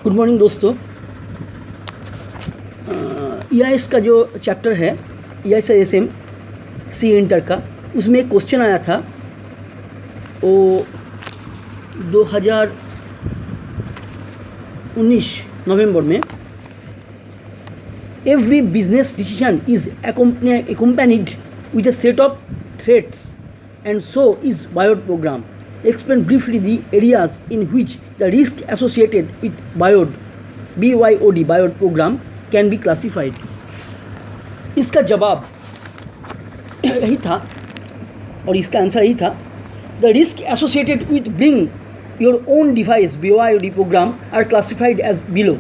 Good morning दोस्तों। EIS का जो चैप्टर है EIS-ISM सी इंटर का, उसमें एक क्वेश्चन आया था वो 2019 नवंबर में। Every business decision is accompanied with a set of threats and so is BIOD program. Explain briefly the areas in which the risk associated with BYOD program can be classified. इसका जवाब यही था और इसका आंसर यही था। The risk associated with bring your own device BYOD program are classified as below.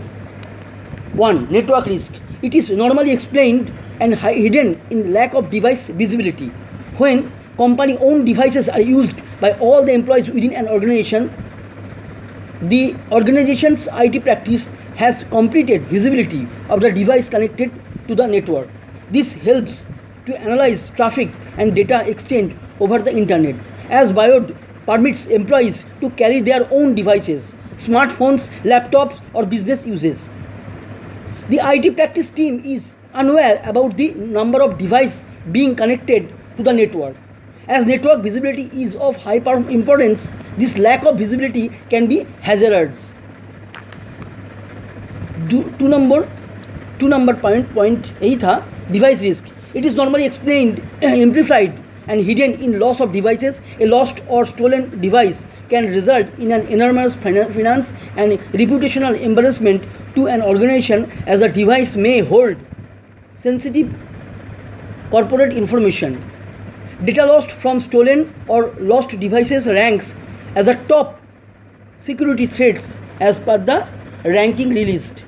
1. Network risk. It is normally explained and hidden in lack of device visibility. When company-owned devices are used by all the employees within an organization, the organization's IT practice has completed visibility of the device connected to the network. This helps to analyze traffic and data exchange over the internet, as BIOD permits employees to carry their own devices, smartphones, laptops, or business uses. The IT practice team is unaware about the number of devices being connected to the network. As network visibility is of high importance, this lack of visibility can be hazardous. Two number point यही था, device risk. It is normally explained, amplified and hidden in loss of devices. A lost or stolen device can result in an enormous finance and reputational embarrassment to an organization, as a device may hold sensitive corporate information. Data lost from stolen or lost devices ranks as a top security threats as per the ranking released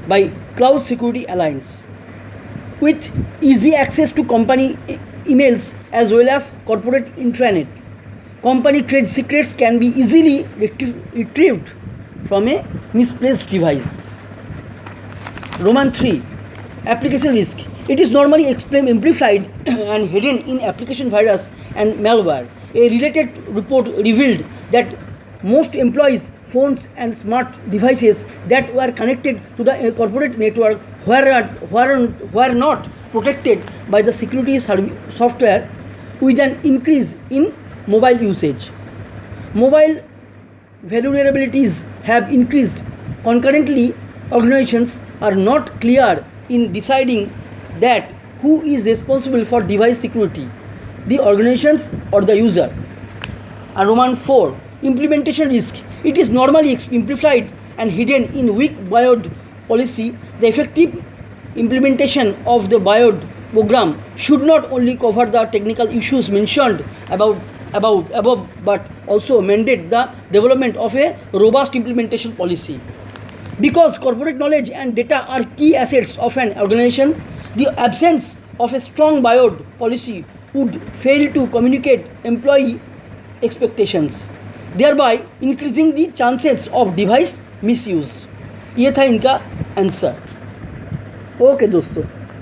by Cloud Security Alliance. With easy access to company emails as well as corporate intranet, company trade secrets can be easily retrieved from a misplaced device. Roman 3. Application risk. It is normally explained, amplified and hidden in application virus and malware. A related report revealed that most employees' phones and smart devices that were connected to the corporate network were not protected by the security software, with an increase in mobile usage. Mobile vulnerabilities have increased. Concurrently, organizations are not clear in deciding that who is responsible for device security, the organizations or the user. And Roman 4. Implementation risk. It is normally amplified and hidden in weak BIOD policy. The effective implementation of the BIOD program should not only cover the technical issues mentioned above but also mandate the development of a robust implementation policy. Because corporate knowledge and data are key assets of an organization, the absence of a strong BIOD policy would fail to communicate employee expectations, thereby increasing the chances of device misuse. ये था इनका answer. Okay दोस्तों।